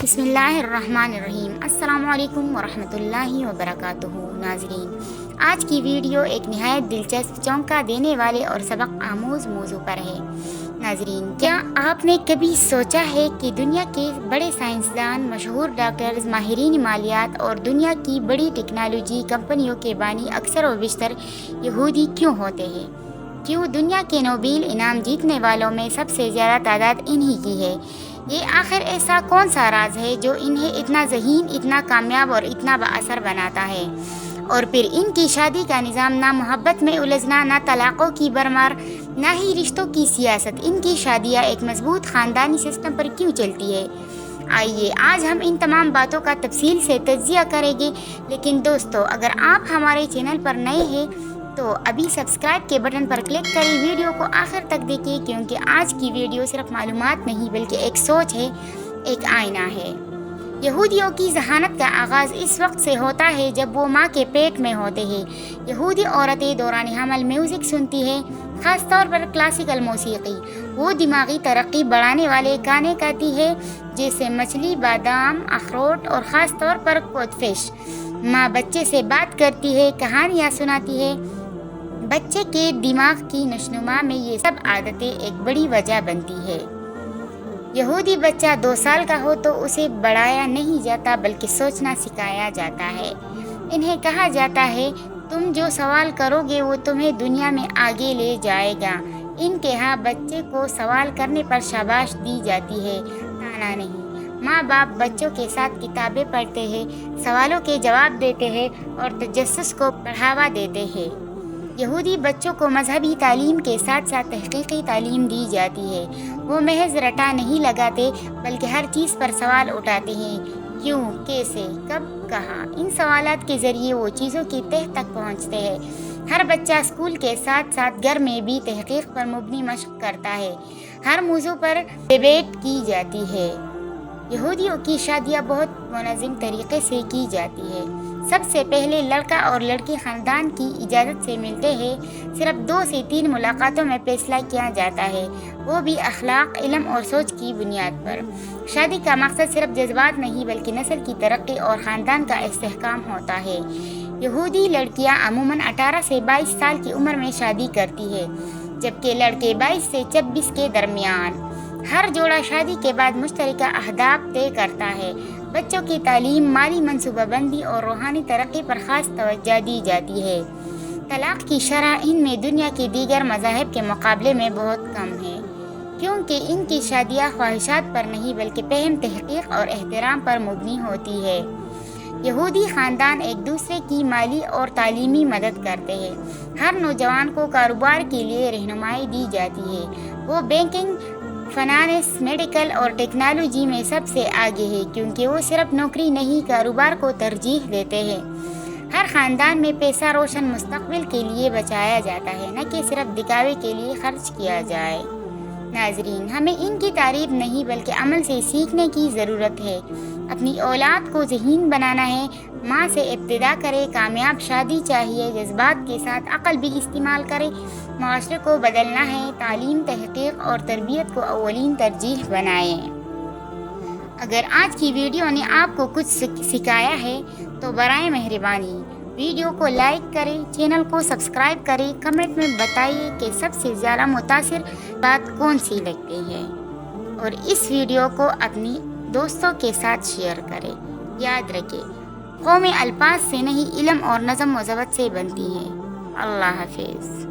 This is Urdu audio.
بسم اللہ الرحمن الرحیم۔ السلام علیکم ورحمۃ اللہ وبرکاتہ۔ ناظرین، آج کی ویڈیو ایک نہایت دلچسپ، چونکا دینے والے اور سبق آموز موضوع پر ہے۔ ناظرین، کیا آپ نے کبھی سوچا ہے کہ دنیا کے بڑے سائنسدان، مشہور ڈاکٹرز، ماہرین مالیات اور دنیا کی بڑی ٹیکنالوجی کمپنیوں کے بانی اکثر و بیشتر یہودی کیوں ہوتے ہیں؟ کیوں دنیا کے نوبیل انعام جیتنے والوں میں سب سے زیادہ تعداد انہی کی ہے؟ یہ آخر ایسا کون سا راز ہے جو انہیں اتنا ذہین، اتنا کامیاب اور اتنا بااثر بناتا ہے؟ اور پھر ان کی شادی کا نظام نہ محبت میں الجھنا، نہ طلاقوں کی بھرمار، نہ ہی رشتوں کی سیاست، ان کی شادیاں ایک مضبوط خاندانی سسٹم پر کیوں چلتی ہے؟ آئیے آج ہم ان تمام باتوں کا تفصیل سے تجزیہ کریں گے۔ لیکن دوستو، اگر آپ ہمارے چینل پر نئے ہیں تو ابھی سبسکرائب کے بٹن پر کلک کریں، ویڈیو کو آخر تک دیکھیں، کیونکہ آج کی ویڈیو صرف معلومات نہیں بلکہ ایک سوچ ہے، ایک آئینہ ہے۔ یہودیوں کی ذہانت کا آغاز اس وقت سے ہوتا ہے جب وہ ماں کے پیٹ میں ہوتے ہیں۔ یہودی عورتیں دوران حمل میوزک سنتی ہیں، خاص طور پر کلاسیکل موسیقی۔ وہ دماغی ترقی بڑھانے والے گانے گاتی ہے، جیسے مچھلی، بادام، اخروٹ اور خاص طور پر کوڈ-فش۔ ماں بچے سے بات کرتی ہے، کہانیاں سناتی ہے۔ بچے کے دماغ کی نشوونما میں یہ سب عادتیں ایک بڑی وجہ بنتی ہے۔ یہودی بچہ 2 سال کا ہو تو اسے بڑھایا نہیں جاتا بلکہ سوچنا سکھایا جاتا ہے۔ انہیں کہا جاتا ہے، تم جو سوال کرو گے وہ تمہیں دنیا میں آگے لے جائے گا۔ ان کے ہاں بچے کو سوال کرنے پر شاباش دی جاتی ہے، طعنہ نہیں۔ ماں باپ بچوں کے ساتھ کتابیں پڑھتے ہیں، سوالوں کے جواب دیتے ہیں اور تجسس کو بڑھاوا دیتے ہیں۔ یہودی بچوں کو مذہبی تعلیم کے ساتھ ساتھ تحقیقی تعلیم دی جاتی ہے۔ وہ محض رٹا نہیں لگاتے بلکہ ہر چیز پر سوال اٹھاتے ہیں، کیوں، کیسے، کب، کہاں۔ ان سوالات کے ذریعے وہ چیزوں کی تہہ تک پہنچتے ہیں۔ ہر بچہ اسکول کے ساتھ ساتھ گھر میں بھی تحقیق پر مبنی مشق کرتا ہے۔ ہر موضوع پر ڈیبیٹ کی جاتی ہے۔ یہودیوں کی شادیاں بہت منظم طریقے سے کی جاتی ہے۔ سب سے پہلے لڑکا اور لڑکی خاندان کی اجازت سے ملتے ہیں۔ صرف 2 سے 3 ملاقاتوں میں فیصلہ کیا جاتا ہے، وہ بھی اخلاق، علم اور سوچ کی بنیاد پر۔ شادی کا مقصد صرف جذبات نہیں بلکہ نسل کی ترقی اور خاندان کا استحکام ہوتا ہے۔ یہودی لڑکیاں عموماً 18 سے 22 سال کی عمر میں شادی کرتی ہیں، جبکہ لڑکے 22 سے 26 کے درمیان۔ ہر جوڑا شادی کے بعد مشترکہ اہداف طے کرتا ہے۔ بچوں کی تعلیم، مالی منصوبہ بندی اور روحانی ترقی پر خاص توجہ دی جاتی ہے۔ طلاق کی شرح ان میں دنیا کے دیگر مذاہب کے مقابلے میں بہت کم ہے، کیونکہ ان کی شادیاں خواہشات پر نہیں بلکہ فہم، تحقیق اور احترام پر مبنی ہوتی ہے۔ یہودی خاندان ایک دوسرے کی مالی اور تعلیمی مدد کرتے ہیں۔ ہر نوجوان کو کاروبار کے لیے رہنمائی دی جاتی ہے۔ وہ بینکنگ، فنانس، میڈیکل اور ٹیکنالوجی میں سب سے آگے ہے، کیونکہ وہ صرف نوکری نہیں، کاروبار کو ترجیح دیتے ہیں۔ ہر خاندان میں پیسہ روشن مستقبل کے لیے بچایا جاتا ہے، نہ کہ صرف دکھاوے کے لیے خرچ کیا جائے۔ ناظرین، ہمیں ان کی تعریف نہیں بلکہ عمل سے سیکھنے کی ضرورت ہے۔ اپنی اولاد کو ذہین بنانا ہے، ماں سے ابتدا کرے۔ کامیاب شادی چاہیے، جذبات کے ساتھ عقل بھی استعمال کرے۔ معاشرے کو بدلنا ہے، تعلیم، تحقیق اور تربیت کو اولین ترجیح بنائیں۔ اگر آج کی ویڈیو نے آپ کو کچھ سکھایا ہے تو برائے مہربانی ویڈیو کو لائک کریں، چینل کو سبسکرائب کریں، کمنٹ میں بتائیے کہ سب سے زیادہ متاثر بات کون سی لگتی ہے، اور اس ویڈیو کو اپنی دوستوں کے ساتھ شیئر کریں۔ یاد رکھیں، قومیں الفاظ سے نہیں، علم اور نظم و ضبط سے بنتی ہیں۔ اللہ حافظ۔